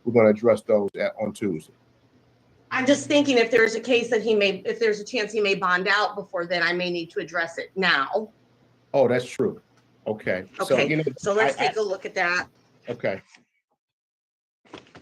we're going to address those on Tuesday. I'm just thinking if there's a case that if there's a chance he may bond out before then, I may need to address it now. Oh, that's true. Okay. Okay. So let's take a look at that. Okay.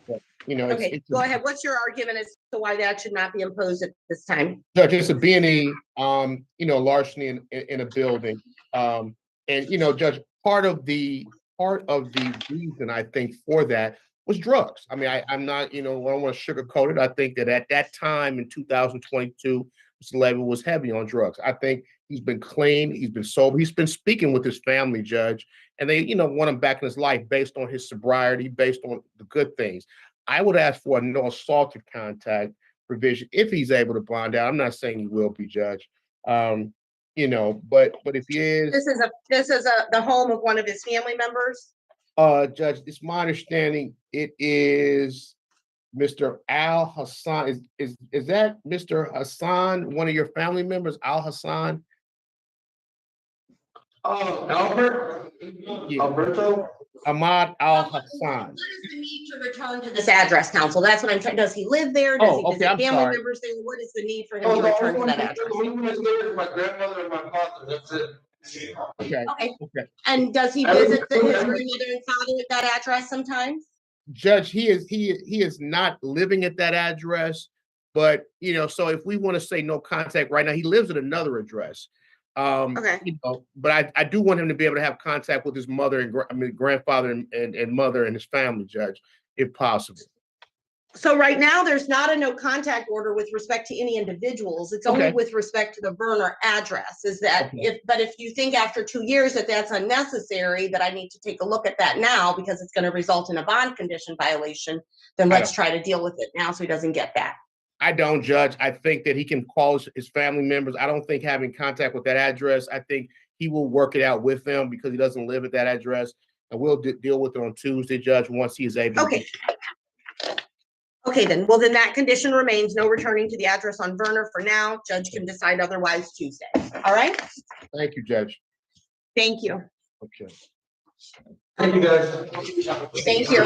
But, okay. Go ahead. What's your argument as to why that should not be imposed at this time? Judge, it's a B&E, larceny in a building. And, Judge, part of the reason I think for that was drugs. I mean, I'm not, I don't want to sugarcoat it. I think that at that time in 2022, Mr. Levy was heavy on drugs. I think he's been clean. He's been sober. He's been speaking with his family, Judge, and they, want him back in his life based on his sobriety, based on the good things. I would ask for a no assaultive contact provision if he's able to bond out. I'm not saying he will be, Judge. But if he is, this is the home of one of his family members. Judge, it's my understanding it is Mr. Al Hassan. Is that Mr. Hassan, one of your family members, Al Hassan? Albert? Yeah. Alberto? Ahmad Al Hassan. What is the need to return to this address, counsel? That's what I'm trying. Does he live there? Does he visit family members there? What is the need for him to return to that address? The only one that's there is my grandmother and my father. That's it. Okay. And does he visit his grandmother and father at that address sometimes? Judge, he is not living at that address, but so if we want to say no contact right now, he lives at another address. But I do want him to be able to have contact with his mother and grandfather and mother and his family, Judge, if possible. So right now, there's not a no contact order with respect to any individuals. It's only with respect to the burner address. If you think after 2 years that that's unnecessary, that I need to take a look at that now because it's going to result in a bond condition violation, then let's try to deal with it now so he doesn't get that. I don't, Judge. I think that he can call his family members. I don't think having contact with that address, I think he will work it out with them because he doesn't live at that address. And we'll deal with it on Tuesday, Judge, once he is able to. Okay, then. Well, then that condition remains. No returning to the address on Verner for now. Judge can decide otherwise Tuesday. All right? Thank you, Judge. Thank you. Okay. Thank you, guys. Thank you.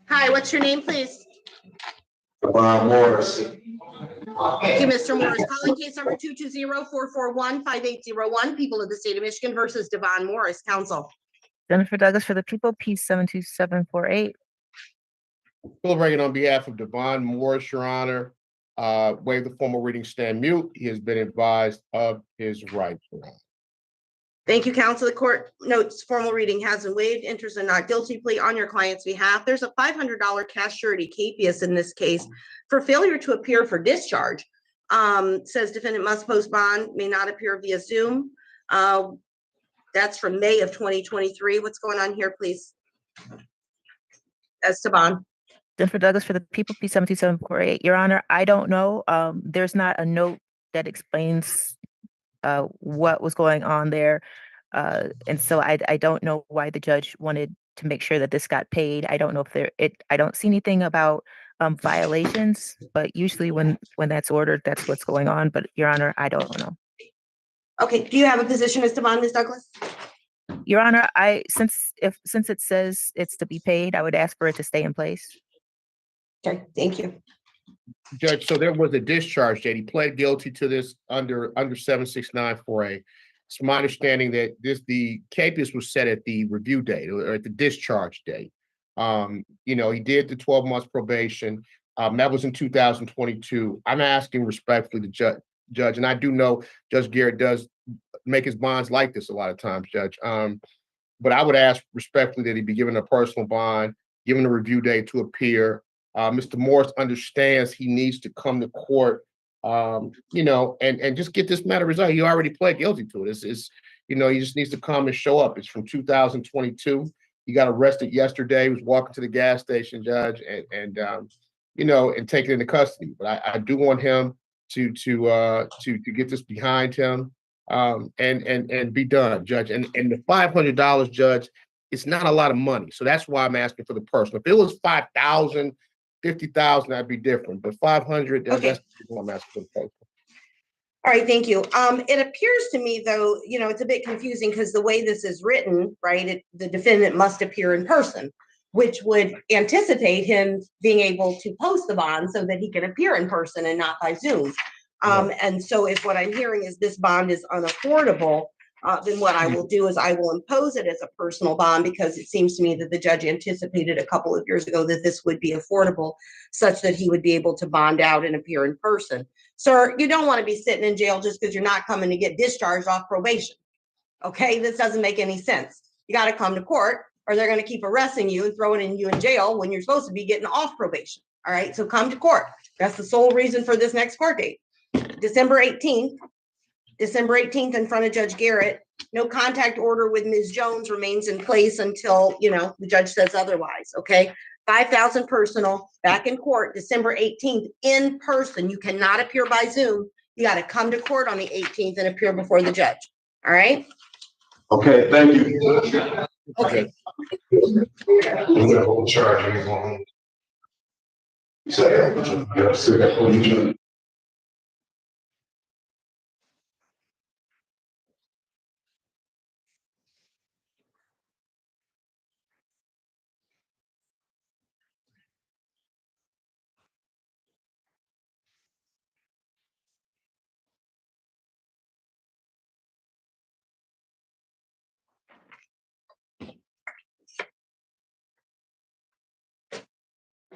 Hi, what's your name, please? Morris. Thank you, Mr. Morris. Calling case number 220-441-5801, People of the State of Michigan versus Devon Morris. Counsel. Jennifer Douglas for the people, P 72748. Deliberating on behalf of Devon Morris, Your Honor. Waive the formal reading, stand mute. He has been advised of his rights, Your Honor. Thank you, counsel. The court notes formal reading has been waived. Enters a not guilty plea on your client's behalf. There's a $500 cash surety capias in this case for failure to appear for discharge. Says defendant must post bond, may not appear via Zoom. That's from May of 2023. What's going on here, please? As to bond. Jennifer Douglas for the people, P 72748. Your Honor, I don't know. There's not a note that explains what was going on there. And so I don't know why the judge wanted to make sure that this got paid. I don't know if I don't see anything about violations, but usually when that's ordered, that's what's going on. But Your Honor, I don't know. Okay. Do you have a position as to bond, Ms. Douglas? Your Honor, since it says it's to be paid, I would ask for it to stay in place. Okay, thank you. Judge, so there was a discharge date. He pled guilty to this under 7694A. It's my understanding that the capias was set at the review date or at the discharge date. He did the 12 months probation. That was in 2022. I'm asking respectfully the judge, and I do know Judge Garrett does make his bonds like this a lot of times, Judge. But I would ask respectfully that he be given a personal bond, given a review date to appear. Mr. Morris understands he needs to come to court, and just get this matter resolved. He already pled guilty to it. He just needs to come and show up. It's from 2022. He got arrested yesterday. He was walking to the gas station, Judge, and taken into custody. But I do want him to get this behind him, and be done, Judge. And the $500, Judge, it's not a lot of money. So that's why I'm asking for the personal. If it was $5,000, 50,000, that'd be different, but 500, Okay. that's what I'm asking for the paper. All right, thank you. It appears to me, though, it's a bit confusing because the way this is written, right, the defendant must appear in person, which would anticipate him being able to post the bond so that he can appear in person and not by Zoom. And so if what I'm hearing is this bond is unaffordable, then what I will do is I will impose it as a personal bond because it seems to me that the judge anticipated a couple of years ago that this would be affordable such that he would be able to bond out and appear in person. Sir, you don't want to be sitting in jail just because you're not coming to get discharged off probation. Okay, this doesn't make any sense. You got to come to court or they're going to keep arresting you and throwing you in jail when you're supposed to be getting off probation. All right, so come to court. That's the sole reason for this next court date. December 18th in front of Judge Garrett. No contact order with Ms. Jones remains in place until, the judge says otherwise, okay? 5,000 personal, back in court, December 18th, in person. You cannot appear by Zoom. You got to come to court on the 18th and appear before the judge, all right? Okay, thank you. Okay.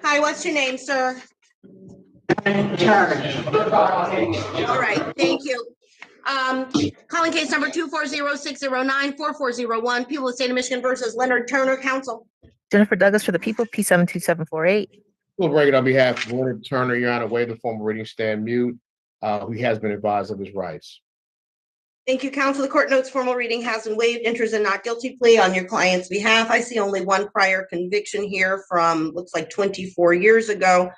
Hi, what's your name, sir? All right, thank you. Calling case number 240-609-4401, people of the state of Michigan versus Leonard Turner, counsel. Jennifer Douglas for the people, P72748. We'll bring it on behalf of Leonard Turner, Your Honor, waive the formal reading, stand mute. He has been advised of his rights. Thank you, counsel. The court notes formal reading has been waived, enters a not guilty plea on your client's behalf. I see only one prior conviction here from, looks like 24 years ago.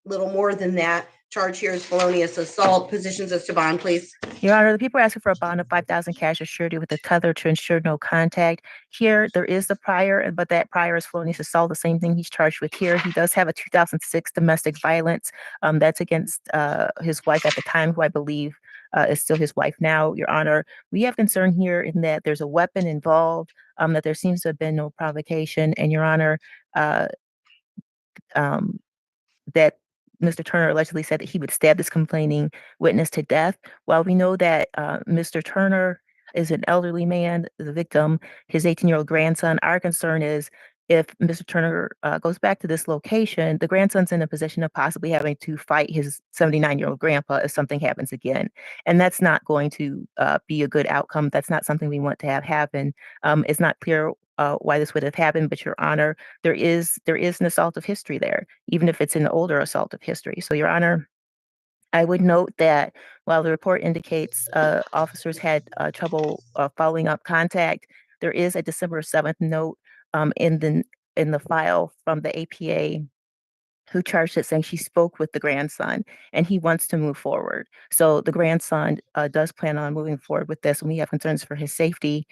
Little more than that. Charge here is felonious assault. Positions as to bond, please. Your Honor, the people are asking for a bond of 5,000 cash as surety with a tether to ensure no contact. Here, there is the prior, but that prior is felonious assault, the same thing he's charged with here. He does have a 2006 domestic violence. That's against his wife at the time, who I believe is still his wife now. Your Honor, we have concern here in that there's a weapon involved, that there seems to have been no provocation. And Your Honor, that Mr. Turner allegedly said that he would stab this complaining witness to death. While we know that Mr. Turner is an elderly man, the victim, his 18-year-old grandson, our concern is if Mr. Turner goes back to this location, the grandson's in a position of possibly having to fight his 79-year-old grandpa if something happens again. And that's not going to be a good outcome. That's not something we want to have happen. It's not clear why this would have happened, but Your Honor, there is an assault of history there, even if it's an older assault of history. So Your Honor, I would note that while the report indicates officers had trouble following up contact, there is a December 7th note in the file from the APA who charged it saying she spoke with the grandson and he wants to move forward. So the grandson does plan on moving forward with this, and we have concerns for his safety.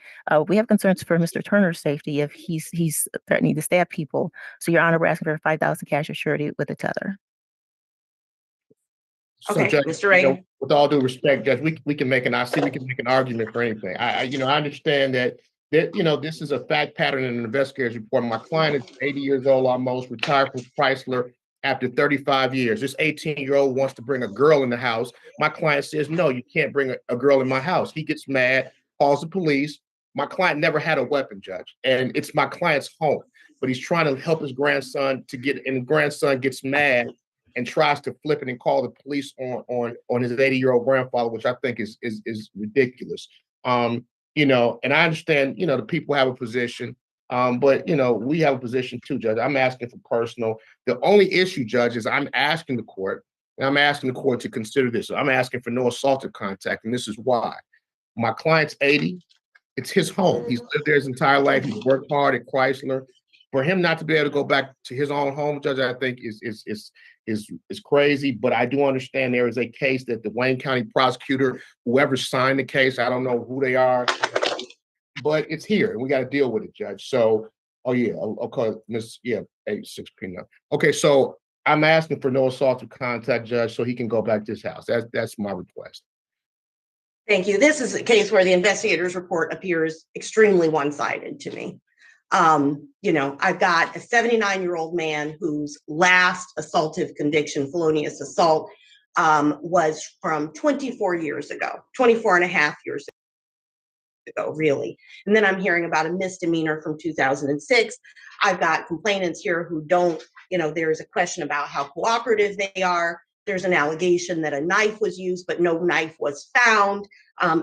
We have concerns for Mr. Turner's safety if he's threatening to stab people. So Your Honor, we're asking for 5,000 cash or surety with a tether. Okay, Judge, Mr. Reagan. with all due respect, Judge, we can make an argument for anything. I understand that this is a fact pattern in an investigator's report. My client is 80 years old, almost retired from Chrysler after 35 years. This 18-year-old wants to bring a girl in the house. My client says, no, you can't bring a girl in my house. He gets mad, calls the police. My client never had a weapon, Judge, and it's my client's home, but he's trying to help his grandson and the grandson gets mad and tries to flip it and call the police on his 80-year-old grandfather, which I think is ridiculous. And I understand, the people have a position, but we have a position too, Judge. I'm asking for personal. The only issue, Judge, is I'm asking the court to consider this. I'm asking for no assaultive contact, and this is why. My client's 80. It's his home. He's lived there his entire life. He's worked hard at Chrysler. For him not to be able to go back to his own home, Judge, I think is crazy. But I do understand there is a case that the Wayne County prosecutor, whoever signed the case, I don't know who they are, but it's here and we got to deal with it, Judge. So Oh, yeah, okay, Miss, yeah, 8-6 p.m. Okay, so I'm asking for no assault of contact, Judge, so he can go back to his house. That's my request. Thank you. This is a case where the investigator's report appears extremely one-sided to me. I've got a 79-year-old man whose last assaultive conviction, felonious assault, was from 24 years ago, 24 and a half years ago, really. And then I'm hearing about a misdemeanor from 2006. I've got complainants here who don't, there's a question about how cooperative they are. There's an allegation that a knife was used, but no knife was found.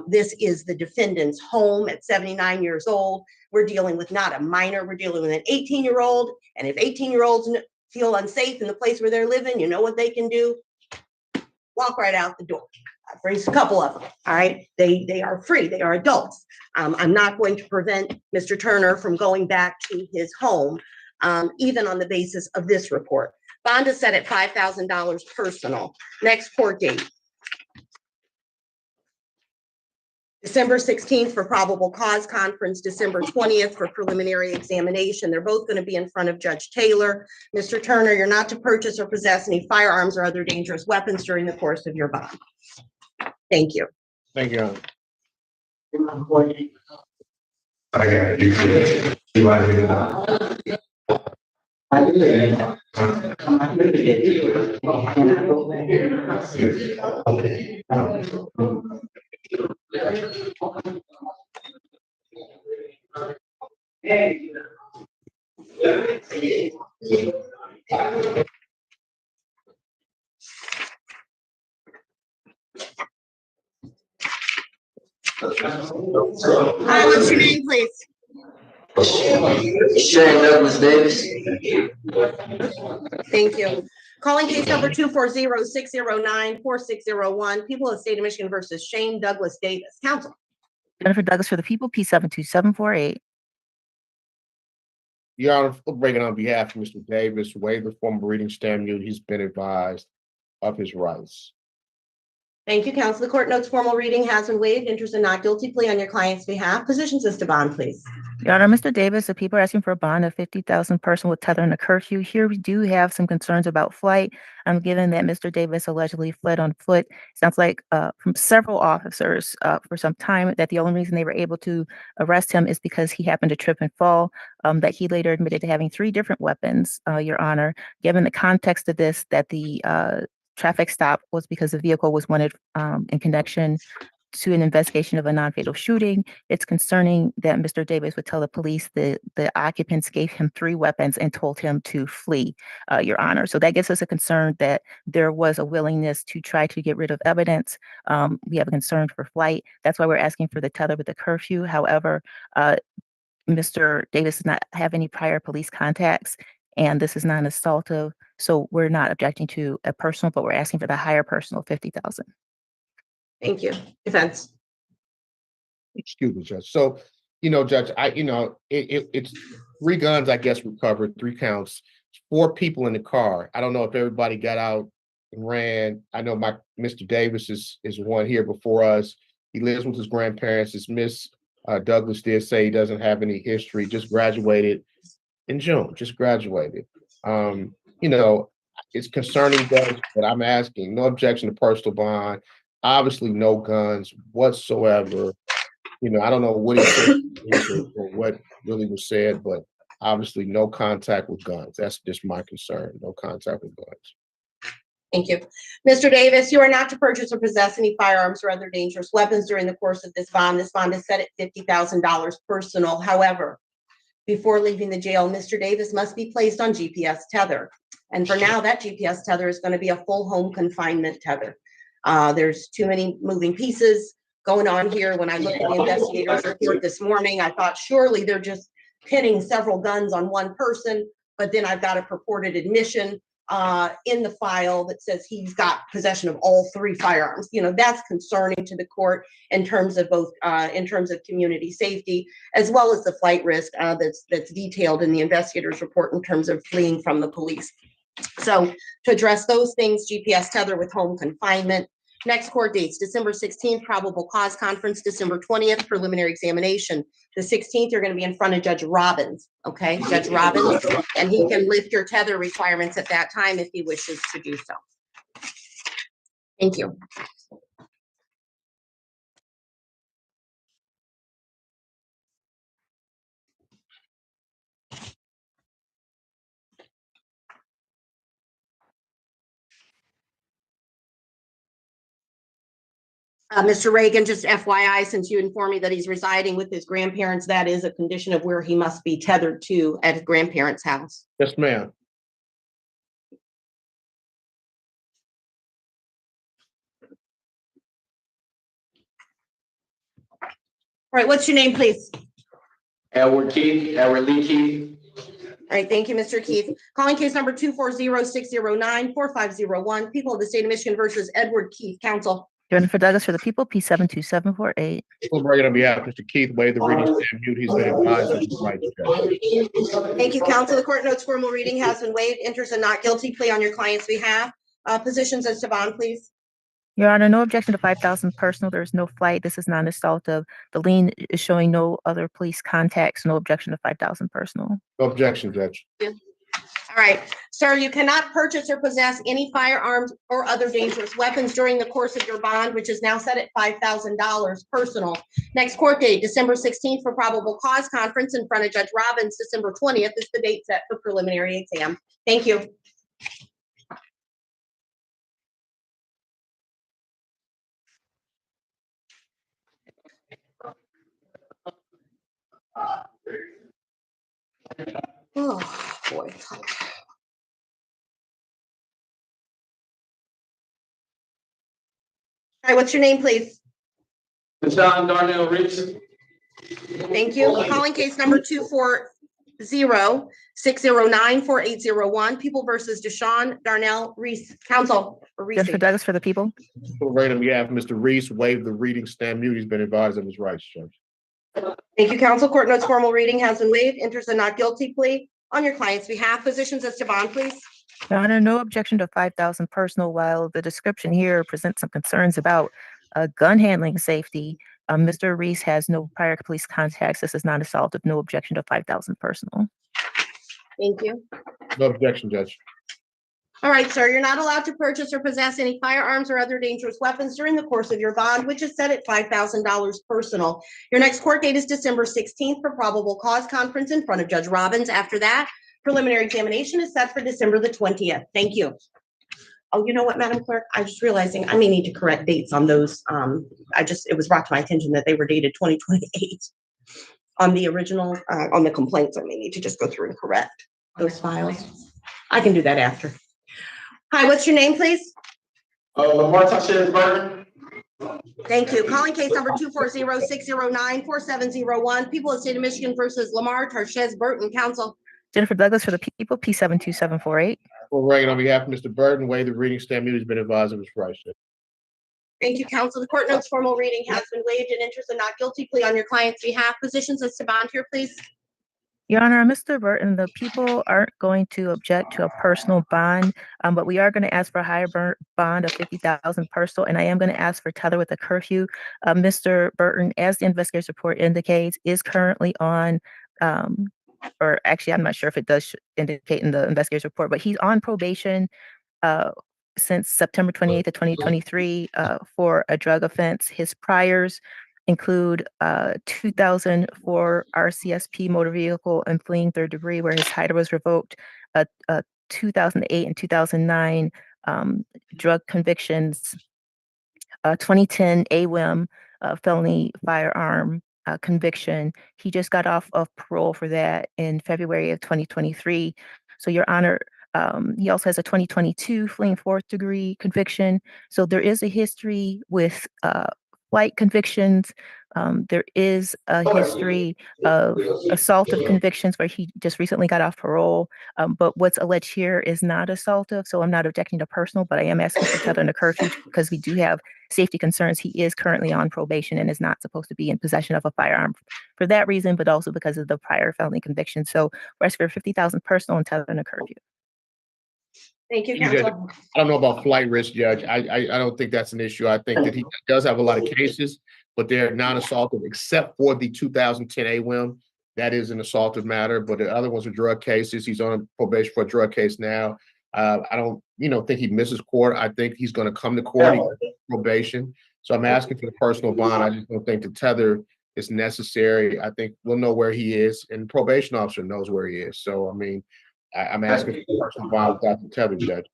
This is the defendant's home at 79 years old. We're dealing with not a minor, we're dealing with an 18-year-old. And if 18-year-olds feel unsafe in the place where they're living, you know what they can do? Walk right out the door. I've raised a couple of them, all right? They are free, they are adults. I'm not going to prevent Mr. Turner from going back to his home, even on the basis of this report. Bond is set at $5,000 personal. Next court date. December 16th for probable cause conference, December 20th for preliminary examination. They're both going to be in front of Judge Taylor. Mr. Turner, you're not to purchase or possess any firearms or other dangerous weapons during the course of your bond. Thank you. Thank you, Your Honor. I got it. You want to Hi, what's your name, please? Shane Douglas Davis. Thank you. Calling case number 240-609-4601, People of the State of Michigan versus Shane Douglas Davis. Counsel. Jennifer Douglas for the people, P72748. Your Honor, breaking on behalf of Mr. Davis, waive the formal reading stamp mute. He's been advised of his rights. Thank you, counsel. The court notes formal reading has been waived. Interest in not guilty plea on your client's behalf. Positions as to bond, please. Your Honor, Mr. Davis, the people are asking for a bond of $50,000 person with tether and a curfew. Here we do have some concerns about flight. Given that Mr. Davis allegedly fled on foot, sounds like from several officers for some time that the only reason they were able to arrest him is because he happened to trip and fall. That he later admitted to having 3 different weapons, Your Honor. Given the context of this, that the traffic stop was because the vehicle was wanted in connection to an investigation of a non-fatal shooting. It's concerning that Mr. Davis would tell the police the occupants gave him 3 weapons and told him to flee, Your Honor. So that gives us a concern that there was a willingness to try to get rid of evidence. We have a concern for flight. That's why we're asking for the tether with the curfew. However, Mr. Davis does not have any prior police contacts, and this is not an assaultive. So we're not objecting to a personal, but we're asking for the higher personal, $50,000. Thank you. Defense. Excuse me, Judge. So, Judge, it's 3 guns, I guess, recovered, 3 counts, 4 people in the car. I don't know if everybody got out and ran. I know Mr. Davis is one here before us. He lives with his grandparents. As Miss Douglas did say, he doesn't have any history, just graduated in June, just graduated. It's concerning, Judge, but I'm asking, no objection to personal bond, obviously no guns whatsoever. I don't know what he said or what really was said, but obviously no contact with guns. That's just my concern, no contact with guns. Thank you. Mr. Davis, you are not to purchase or possess any firearms or other dangerous weapons during the course of this bond. This bond is set at $50,000 personal. However, before leaving the jail, Mr. Davis must be placed on GPS tether. And for now, that GPS tether is going to be a full home confinement tether. There's too many moving pieces going on here. When I looked at the investigator's report this morning, I thought surely they're just pinning several guns on one person, but then I've got a purported admission in the file that says he's got possession of all 3 firearms. That's concerning to the court in terms of both in terms of community safety, as well as the flight risk that's detailed in the investigator's report in terms of fleeing from the police. So to address those things, GPS tether with home confinement. Next court dates, December 16th, probable cause conference, December 20th, preliminary examination. The 16th, you're going to be in front of Judge Robbins, okay? Judge Robbins, and he can lift your tether requirements at that time if he wishes to do so. Thank you. Mr. Reagan, just FYI, since you informed me that he's residing with his grandparents, that is a condition of where he must be tethered to at his grandparents' house. Yes, ma'am. All right, what's your name, please? Edward Lee Keith. All right, thank you, Mr. Keith. Calling case number 240-609-4501, people of the state of Michigan versus Edward Keith. Counsel. Jennifer Douglas for the people, P72748. Full record on behalf of Mr. Keith, waive the reading stand mute. He's been advised of his rights, Judge. Thank you, counsel. The court notes formal reading has been waived. Interest in not guilty plea on your client's behalf. Positions as to bond, please. Your Honor, no objection to 5,000 personal. There is no flight. This is non-assaultive. The lien is showing no other police contacts. No objection to 5,000 personal. No objection, Judge. All right, sir, you cannot purchase or possess any firearms or other dangerous weapons during the course of your bond, which is now set at $5,000 personal. Next court date, December 16th for probable cause conference in front of Judge Robbins. December 20th is the date set for preliminary exam. Thank you. Oh, boy. All right, what's your name, please? Deshaun Darnell Reese. Thank you. Calling case number 240-609-4801, People versus Deshaun Darnell Reese. Counsel. Jennifer Douglas for the people. Full record on behalf of Mr. Reese, waive the reading stand mute. He's been advised of his rights, Judge. Thank you, counsel. Court notes formal reading has been waived. Interest in not guilty plea on your client's behalf. Positions as to bond, please. Your Honor, no objection to 5,000 personal. While the description here presents some concerns about gun handling safety, Mr. Reese has no prior police contacts. This is non-assaultive. No objection to 5,000 personal. Thank you. No objection, Judge. All right, sir, you're not allowed to purchase or possess any firearms or other dangerous weapons during the course of your bond, which is set at $5,000 personal. Your next court date is December 16th for probable cause conference in front of Judge Robbins. After that, preliminary examination is set for December the 20th. Thank you. Oh, you know what, Madam Clerk? I'm just realizing I may need to correct dates on those. It was brought to my attention that they were dated 2028 on the original, on the complaints. I may need to just go through and correct those files. I can do that after. Hi, what's your name, please? Lamar Tashez Burton. Thank you. Calling case number 240-609-4701, People of the State of Michigan versus Lamar Tashez Burton. Counsel. Jennifer Douglas for the people, P72748. Full record on behalf of Mr. Burton, waive the reading stand mute. He's been advised of his rights, Judge. Thank you, counsel. The court notes formal reading has been waived in interest in not guilty plea on your client's behalf. Positions as to bond here, please. Your Honor, Mr. Burton, the people aren't going to object to a personal bond, but we are going to ask for a higher bond of 50,000 personal, and I am going to ask for tether with a curfew. Mr. Burton, as the investigator's report indicates, is currently on, or actually, I'm not sure if it does indicate in the investigator's report, but he's on probation since September 28th of 2023 for a drug offense. His priors include 2004 RCSP motor vehicle and fleeing third degree, where his title was revoked, 2008 and 2009 drug convictions, 2010 AWIM felony firearm conviction. He just got off of parole for that in February of 2023. So, Your Honor, he also has a 2022 fleeing fourth degree conviction. So there is a history with flight convictions. There is a history of assaultive convictions where he just recently got off parole. But what's alleged here is not assaultive. So I'm not objecting to personal, but I am asking for tether and a curfew because we do have safety concerns. He is currently on probation and is not supposed to be in possession of a firearm for that reason, but also because of the prior felony conviction. So we're asking for 50,000 personal and tether and a curfew. Thank you, You Judge, counsel. I don't know about flight risk, Judge. I don't think that's an issue. I think that he does have a lot of cases, but they're non-assaultive except for the 2010 AWIM. That is an assaultive matter, but the other ones are drug cases. He's on probation for a drug case now. I don't, think he misses court. I think he's going to come to court. He's probation. So I'm asking for the personal bond. I just don't think the tether is necessary. I think we'll know where he is, and the probation officer knows where he is. So, I mean, I'm asking for the personal bond without the tether, Judge.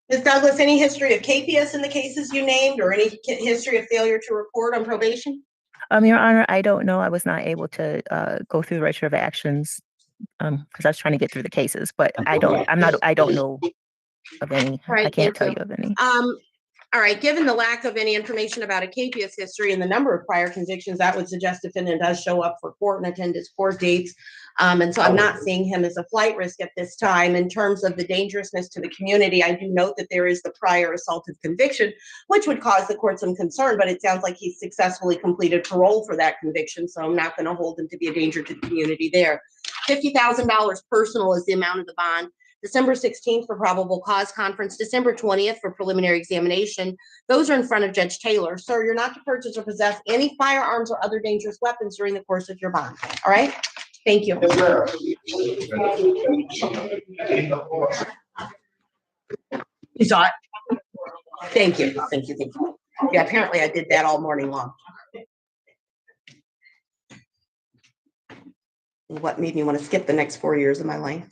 Ms. Douglas, any history of KPS in the cases you named or any history of failure to report on probation? Your Honor, I don't know. I was not able to go through the register of actions because I was trying to get through the cases, but I don't know of any. Right, I can't tell you of any. All right, given the lack of any information about a KPS history and the number of prior convictions, that would suggest defendant does show up for court and attend his court dates. And so I'm not seeing him as a flight risk at this time. In terms of the dangerousness to the community, I do note that there is the prior assaultive conviction, which would cause the court some concern, but it sounds like he's successfully completed parole for that conviction, so I'm not going to hold him to be a danger to the community there. $50,000 personal is the amount of the bond. December 16th for probable cause conference, December 20th for preliminary examination. Those are in front of Judge Taylor. Sir, you're not to purchase or possess any firearms or other dangerous weapons during the course of your bond. All right? Thank you. Yes, sir. You saw it? Thank you. Thank you. Thank you. Yeah, apparently I did that all morning long. What made me want to skip the next 4 years of my life?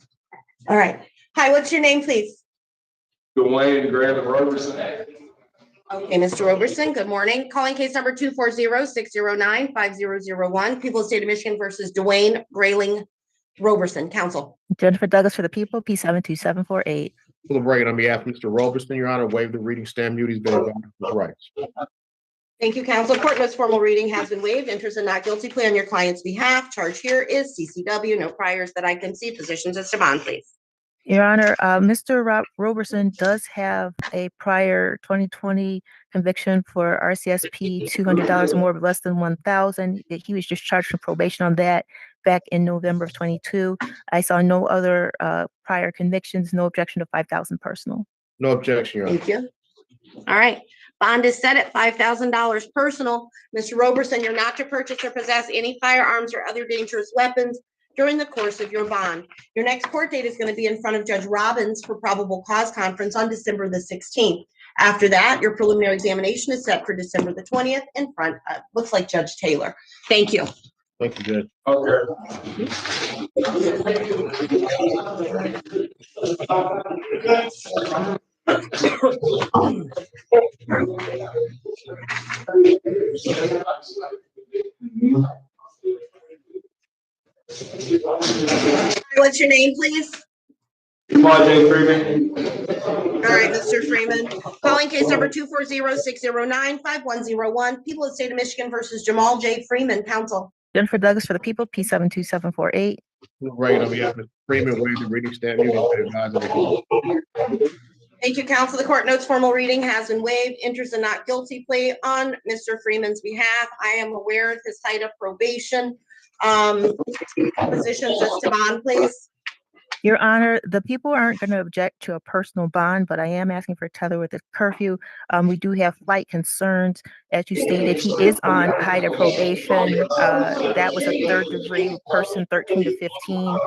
All right. Hi, what's your name, please? Dwayne Graham Roberson. Okay, Mr. Roberson, good morning. Calling case number 240-609-5001, People of the State of Michigan versus Dwayne Grayling Roberson. Counsel. Jennifer Douglas for the people, P72748. Celebrate on behalf of Mr. Roberson, Your Honor, waive the reading stamp duty. He's been advised of his rights. Thank you, counsel. Court notes formal reading has been waived. Enters a not guilty plea on your client's behalf. Charge here is CCW. No priors that I can see. Positions as to bond, please. Your Honor, Mr. Roberson does have a prior 2020 conviction for RCSP $200 or more, but less than $1,000. He was just charged for probation on that back in November of 22. I saw no other prior convictions, no objection to $5,000 personal. No objection, Your Honor. Thank you. All right. Bond is set at $5,000 personal. Mr. Roberson, you're not to purchase or possess any firearms or other dangerous weapons during the course of your bond. Your next court date is going to be in front of Judge Robbins for probable cause conference on December the 16th. After that, your preliminary examination is set for December the 20th in front of, looks like Judge Taylor. Thank you. Thank you, Judge. Okay. What's your name, please? J. Freeman. All right, Mr. Freeman. Calling case number 240-609-5101, People of the State of Michigan versus Jamal J. Freeman. Counsel. Jennifer Douglas for the people, P72748. Celebrate on behalf of Mr. Freeman, waive the reading stamp duty. He's been advised of his rights. Thank you, counsel. The court notes formal reading has been waived. Enters a not guilty plea on Mr. Freeman's behalf. I am aware of his height of probation. Positions as to bond, please. Your Honor, the people aren't going to object to a personal bond, but I am asking for tether with a curfew. We do have flight concerns. As you stated, he is on height of probation. That was a third degree person, 13 to 15.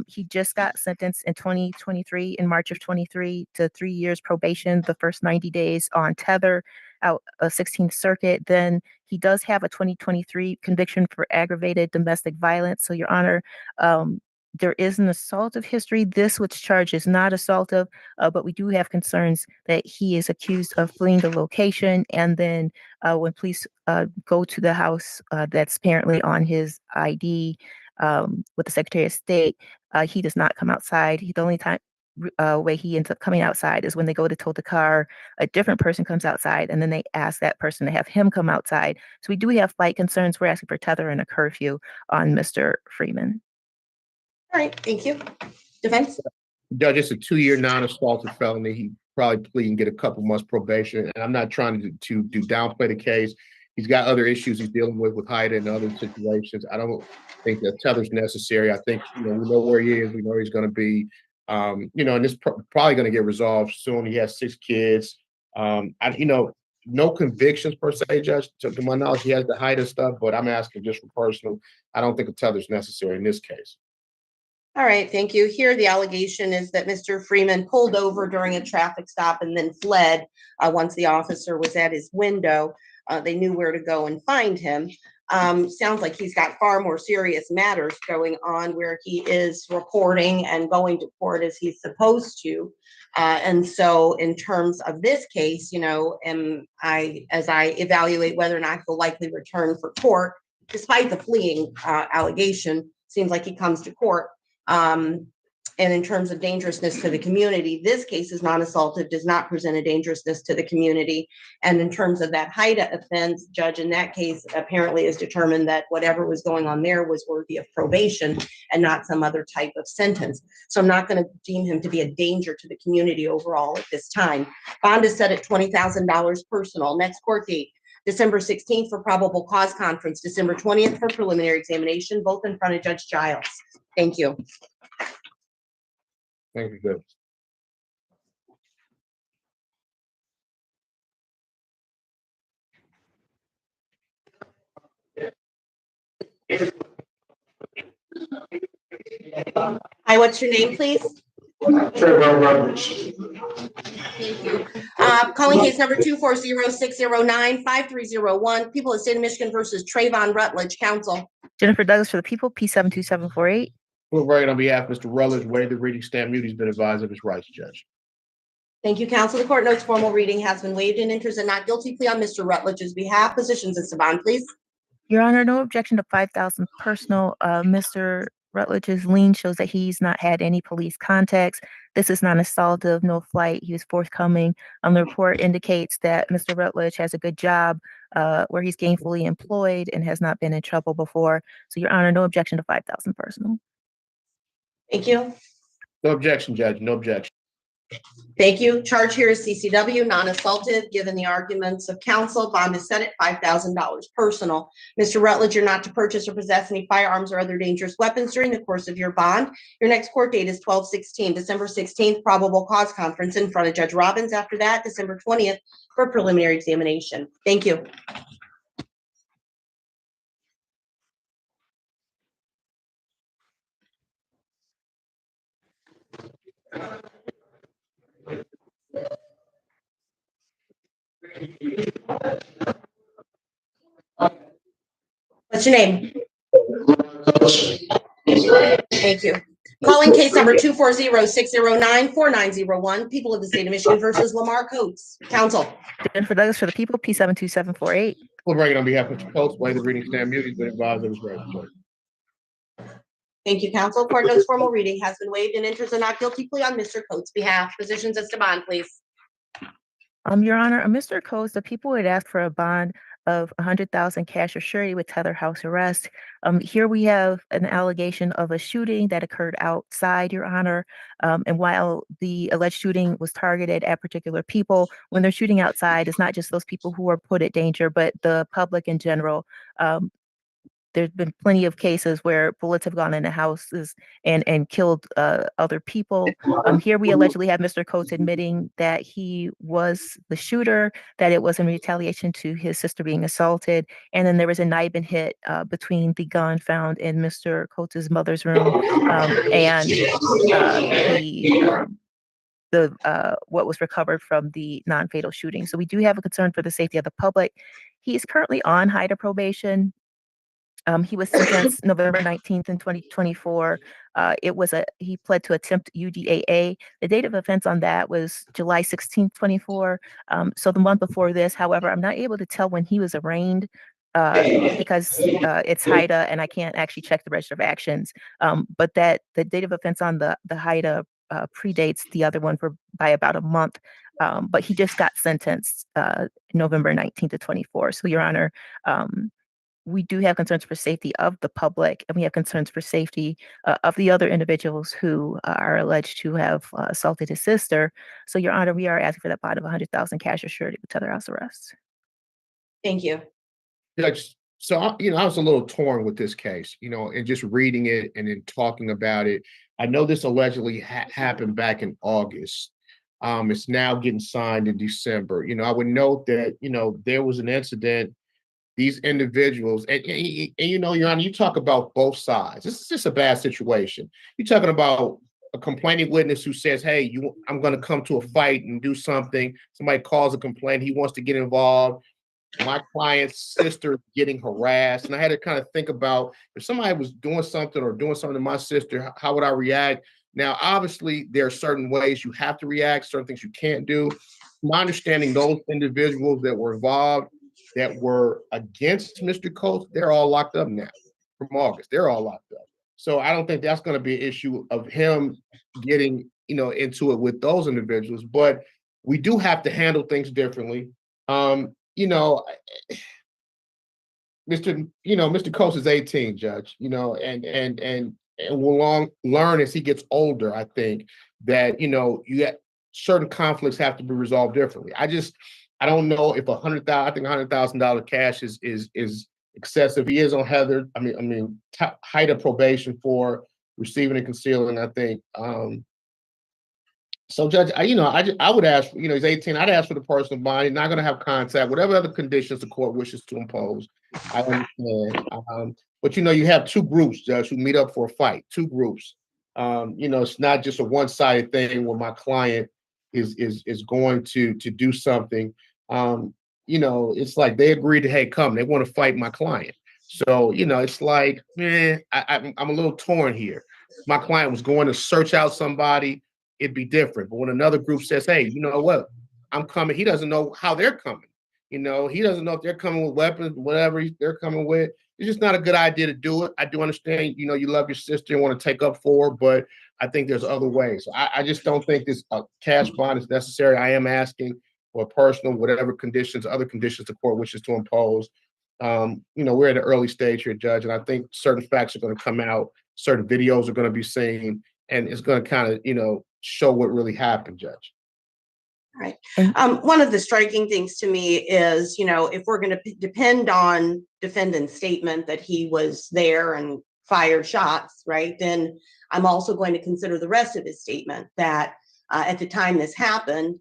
He just got sentenced in 2023, in March of 23, to 3 years probation, the first 90 days on tether, out a 16th circuit. Then he does have a 2023 conviction for aggravated domestic violence. So, Your Honor, there is an assaultive history. This which charge is not assaultive, but we do have concerns that he is accused of fleeing the location. And then when police go to the house that's apparently on his ID with the Secretary of State, he does not come outside. The only time way he ends up coming outside is when they go to tow the car, a different person comes outside, and then they ask that person to have him come outside. So we do have flight concerns. We're asking for tether and a curfew on Mr. Freeman. All right, thank you. Defense? Judge, it's a 2-year non-assaultive felony. He probably plea and get a couple months probation. And I'm not trying to downplay the case. He's got other issues he's dealing with Haida and other situations. I don't think that tether's necessary. I think, we know where he is. We know he's going to be. And this probably going to get resolved soon. He has 6 kids. No convictions per se, Judge. To my knowledge, he has the height of stuff, but I'm asking just for personal. I don't think a tether is necessary in this case. All right, thank you. Here, the allegation is that Mr. Freeman pulled over during a traffic stop and then fled once the officer was at his window. They knew where to go and find him. Sounds like he's got far more serious matters going on where he is reporting and going to court as he's supposed to. And so in terms of this case, as I evaluate whether or not he'll likely return for court, despite the fleeing allegation, seems like he comes to court. And in terms of dangerousness to the community, this case is non-assaultive, does not present a dangerousness to the community. And in terms of that HIDA offense, judge in that case apparently has determined that whatever was going on there was worthy of probation and not some other type of sentence. So I'm not going to deem him to be a danger to the community overall at this time. Bond is set at $20,000 personal. Next court date, December 16th for probable cause conference, December 20th for preliminary examination, both in front of Judge Giles. Thank you. Thank you, Judge. Hi, what's your name, please? Thank you. Calling case number 240-609-5301, People of the State of Michigan versus Trayvon Rutledge, counsel. Jennifer Douglas for the people, P72748. We're right on behalf of Mr. Rutledge, waive the reading stamp mute. He's been advised of his rights, Judge. Thank you, counsel. The court notes formal reading has been waived and enters a not guilty plea on Mr. Rutledge's behalf. Positions as to bond, please. Your Honor, no objection to $5,000 personal. Mr. Rutledge's lien shows that he's not had any police contacts. This is not assaultive, no flight. He was forthcoming. The report indicates that Mr. Rutledge has a good job where he's gainfully employed and has not been in trouble before. So, Your Honor, no objection to $5,000 personal. Thank you. No objection, Judge. No objection. Thank you. Charge here is CCW, non-assaultive. Given the arguments of counsel, bond is set at $5,000 personal. Mr. Rutledge, you're not to purchase or possess any firearms or other dangerous weapons during the course of your bond. Your next court date is 12/16, December 16th, probable cause conference in front of Judge Robbins. After that, December 20th for preliminary examination. Thank you. What's your name? Thank you. Calling case number 240-609-4901, People of the State of Michigan versus Lamar Coates. Counsel. Jennifer Douglas for the people, P72748. We're right on behalf of Mr. Coates, waive the reading stamp mute. He's been advised of his rights, Judge. Thank you, counsel. Court notes formal reading has been waived and enters a not guilty plea on Mr. Coates' behalf. Positions as to bond, please. Your Honor, Mr. Coates, the people would ask for a bond of $100,000 cash or surety with tether house arrest. Here we have an allegation of a shooting that occurred outside, Your Honor. And while the alleged shooting was targeted at particular people, when they're shooting outside, it's not just those people who are put at danger, but the public in general. There's been plenty of cases where bullets have gone into houses and killed other people. Here we allegedly have Mr. Coates admitting that he was the shooter, that it was in retaliation to his sister being assaulted. And then there was a knife and hit between the gun found in Mr. Coates' mother's room and what was recovered from the non-fatal shooting. So we do have a concern for the safety of the public. He is currently on HIDA probation. He was sentenced November 19th in 2024. He pled to attempt UDAA. The date of offense on that was July 16th, 24. So the month before this, however, I'm not able to tell when he was arraigned because it's HIDA and I can't actually check the register of actions. But that the date of offense on the HIDA predates the other one by about a month. But he just got sentenced November 19th to 24. So, Your Honor, we do have concerns for safety of the public, and we have concerns for safety of the other individuals who are alleged to have assaulted his sister. So, Your Honor, we are asking for that bond of $100,000 cash or surety with tether house arrest. Thank you. Judge, so I was a little torn with this case, and just reading it and then talking about it. I know this allegedly happened back in August. It's now getting signed in December. You know, I would note that, you know, there was an incident, these individuals, and you know, Your Honor, you talk about both sides. This is just a bad situation. You're talking about a complaining witness who says, hey, I'm going to come to a fight and do something. Somebody calls a complaint. He wants to get involved. My client's sister getting harassed. And I had to kind of think about if somebody was doing something or doing something to my sister, how would I react? Now, obviously, there are certain ways you have to react, certain things you can't do. My understanding, those individuals that were involved, that were against Mr. Coates, they're all locked up now from August. They're all locked up. So I don't think that's going to be an issue of him getting, you know, into it with those individuals. But we do have to handle things differently. You know, Mr. Coates is 18, Judge, you know, and will learn as he gets older, I think, that, you know, certain conflicts have to be resolved differently. I don't know if I think $100,000 cash is excessive. He is on Heather. Height of probation for receiving and concealing, I think. So, Judge, I would ask, you know, he's 18. I'd ask for the personal bond. He's not going to have contact, whatever other conditions the court wishes to impose. I understand. But, you know, you have two groups, Judge, who meet up for a fight, two groups. You know, it's not just a one-sided thing where my client is going to do something. You know, it's like they agreed to, hey, come, they want to fight my client. So, you know, it's like, I'm a little torn here. If my client was going to search out somebody, it'd be different. But when another group says, hey, you know what, I'm coming, he doesn't know how they're coming. You know, he doesn't know if they're coming with weapons, whatever they're coming with. It's just not a good idea to do it. I do understand, you know, you love your sister and want to take up for her, but I think there's other ways. I just don't think this cash bond is necessary. I am asking for personal, whatever conditions, other conditions the court wishes to impose. You know, we're at an early stage here, Judge, and I think certain facts are going to come out, certain videos are going to be seen, and it's going to kind of, you know, show what really happened, Judge. Right. One of the striking things to me is, you know, if we're going to depend on defendant's statement that he was there and fired shots, right, then I'm also going to consider the rest of his statement that at the time this happened,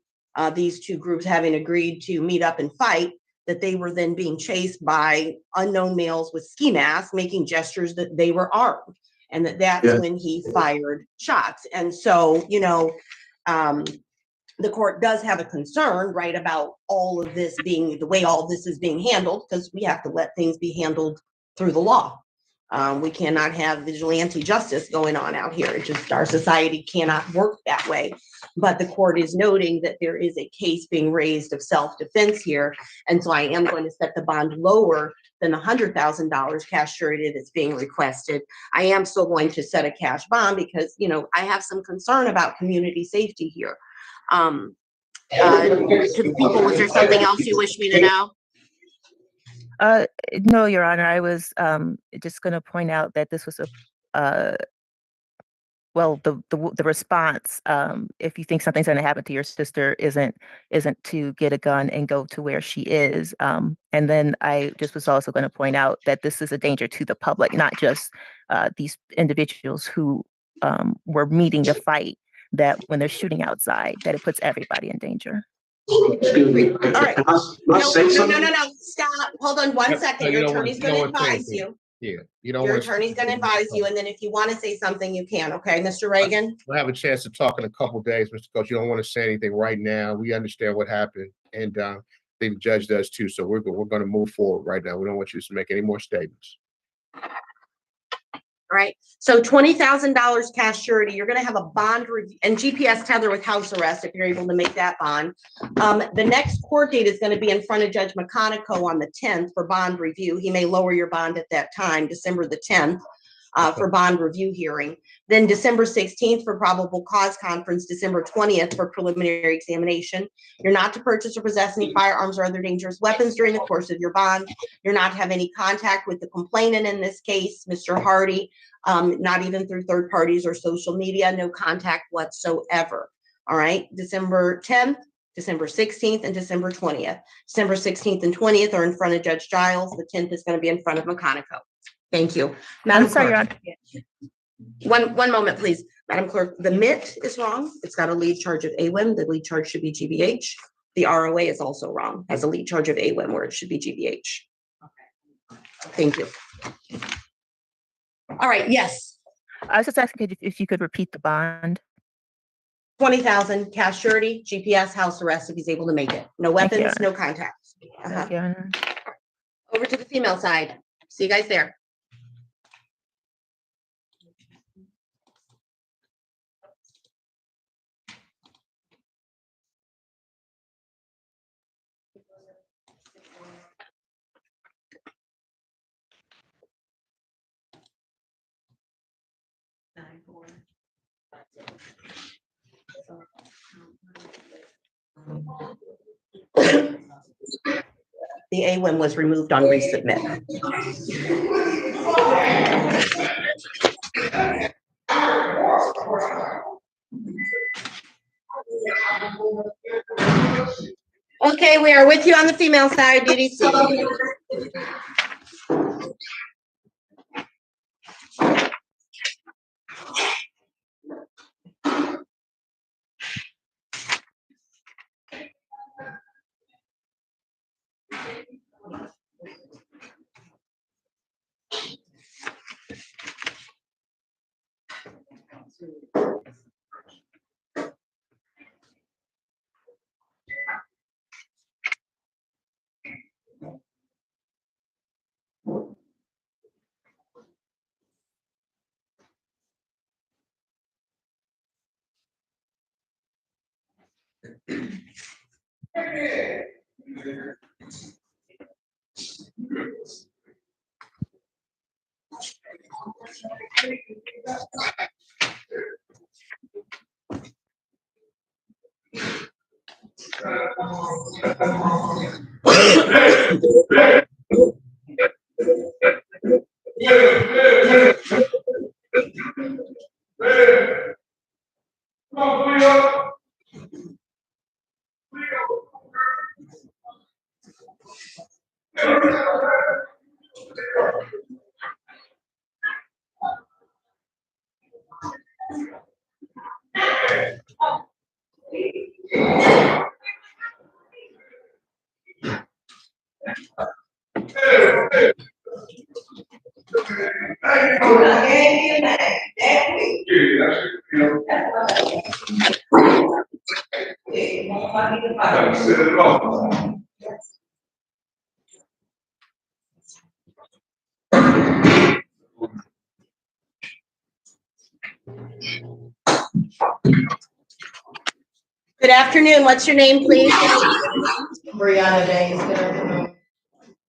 these two groups having agreed to meet up and fight, that they were then being chased by unknown males with ski masks, making gestures that they were armed, and that's when he fired shots. And so, you know, the court does have a concern, right, about all of this being the way all this is being handled, because we have to let things be handled through the law. We cannot have vigilante justice going on out here. It just, our society cannot work that way. But the court is noting that there is a case being raised of self-defense here. And so I am going to set the bond lower than the $100,000 cash surety that's being requested. I am still going to set a cash bond because, you know, I have some concern about community safety here. To the people, was there something else you wish me to know? No, Your Honor. I was just going to point out that this was the response. If you think something's going to happen to your sister, isn't to get a gun and go to where she is. And then I just was also going to point out that this is a danger to the public, not just these individuals who were meeting to fight. That when they're shooting outside, that it puts everybody in danger. Excuse me. All right. No. Stop. Hold on one second. Your attorney's going to advise you. Yeah. You don't. Your attorney's going to advise you, and then if you want to say something, you can. Okay, Mr. Reagan. We'll have a chance to talk in a couple of days, Mr. Coach. You don't want to say anything right now. We understand what happened, and I think the judge does too. So we're going to move forward right now. We don't want you to make any more statements. All right. So $20,000 cash surety, you're going to have a bond review and GPS tether with house arrest if you're able to make that bond. The next court date is going to be in front of Judge McConico on the 10th for bond review. He may lower your bond at that time, December the 10th, for bond review hearing. Then December 16th for probable cause conference, December 20th for preliminary examination. You're not to purchase or possess any firearms or other dangerous weapons during the course of your bond. You're not to have any contact with the complainant in this case, Mr. Hardy, not even through third parties or social media, no contact whatsoever. All right, December 10th, December 16th, and December 20th. December 16th and 20th are in front of Judge Giles. The 10th is going to be in front of McConico. Thank you. I'm sorry, Your Honor. One moment, please. Madam Clerk, the MIT is wrong. It's got a lead charge of AWIM. The lead charge should be GBH. The ROA is also wrong, has a lead charge of AWIM where it should be GBH. Thank you. All right, yes. I was just asking if you could repeat the bond. 20,000 cash surety, GPS, house arrest if he's able to make it. No Thank you, weapons, Your no contacts. Thank you, Your Honor. Over to the female side. See you guys there. The AWIM was removed on resubmit. Okay, we are with you on the female side, BDC. Good afternoon. What's your name, please? Brianna Daniels.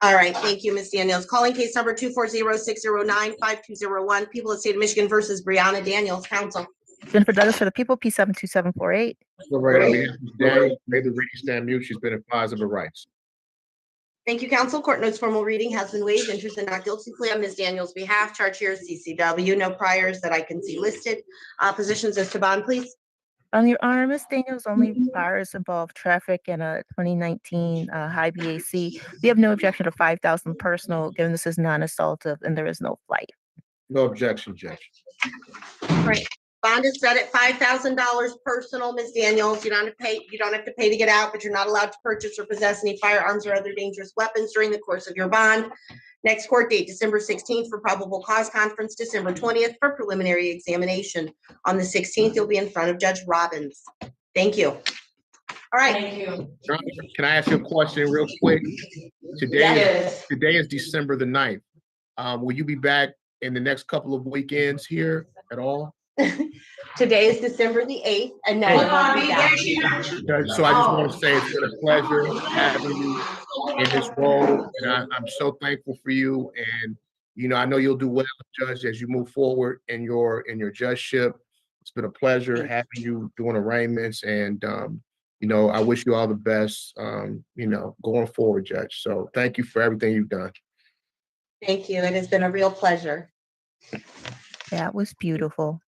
All right, thank you, Ms. Daniels. Calling case number 240-609-5201, People of the State of Michigan versus Brianna Daniels, counsel. Jennifer Douglas for the people, P72748. Go right on behalf of Daniel, may the reading stand mute. She's been advised of her rights. Thank you, counsel. Court notes formal reading has been waived. Interest in not guilty plea on Ms. Daniels' behalf. Charge here is CCW. No priors that I can see listed. Positions as to bond, please. Your Honor, Ms. Daniels' only priors involve traffic and a 2019 high BAC. We have no objection to 5,000 personal, given this is non-assaultive and there is no flight. No objection, Judge. Right. Bond is set at $5,000 personal, Ms. Daniels. You don't have to pay. You don't have to pay to get out, but you're not allowed to purchase or possess any firearms or other dangerous weapons during the course of your bond. Next court date, December 16th for probable cause conference, December 20th for preliminary examination. On the 16th, you'll be in front of Judge Robbins. Thank you. All right. Thank you. Can I ask you a question real quick? Yes. Today is December the 9th. Will you be back in the next couple of weekends here at all? Today is December the 8th, and no, I won't be back. Judge, so I just want to say it's been a pleasure having you in this role, and I'm so thankful for you. And I know you'll do well, Judge, as you move forward in your judgeship. It's been a pleasure having you doing arraignments, and I wish you all the best. Going forward, Judge. So thank you for everything you've done. Thank you. It has been a real pleasure. That was beautiful.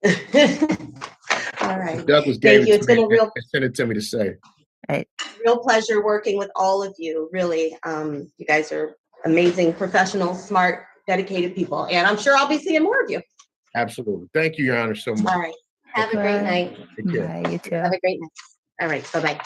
All right. Douglas Thank gave you. it It's to been me. a real Send it to me to say. real pleasure working with all of you. Really, you guys are amazing professionals, smart, dedicated people, and I'm sure I'll be seeing more of you. Absolutely. Thank you, Your Honor, so much. All right. Have a great Bye. night. Take care. Bye, you too. Have a great night. All right, bye-bye.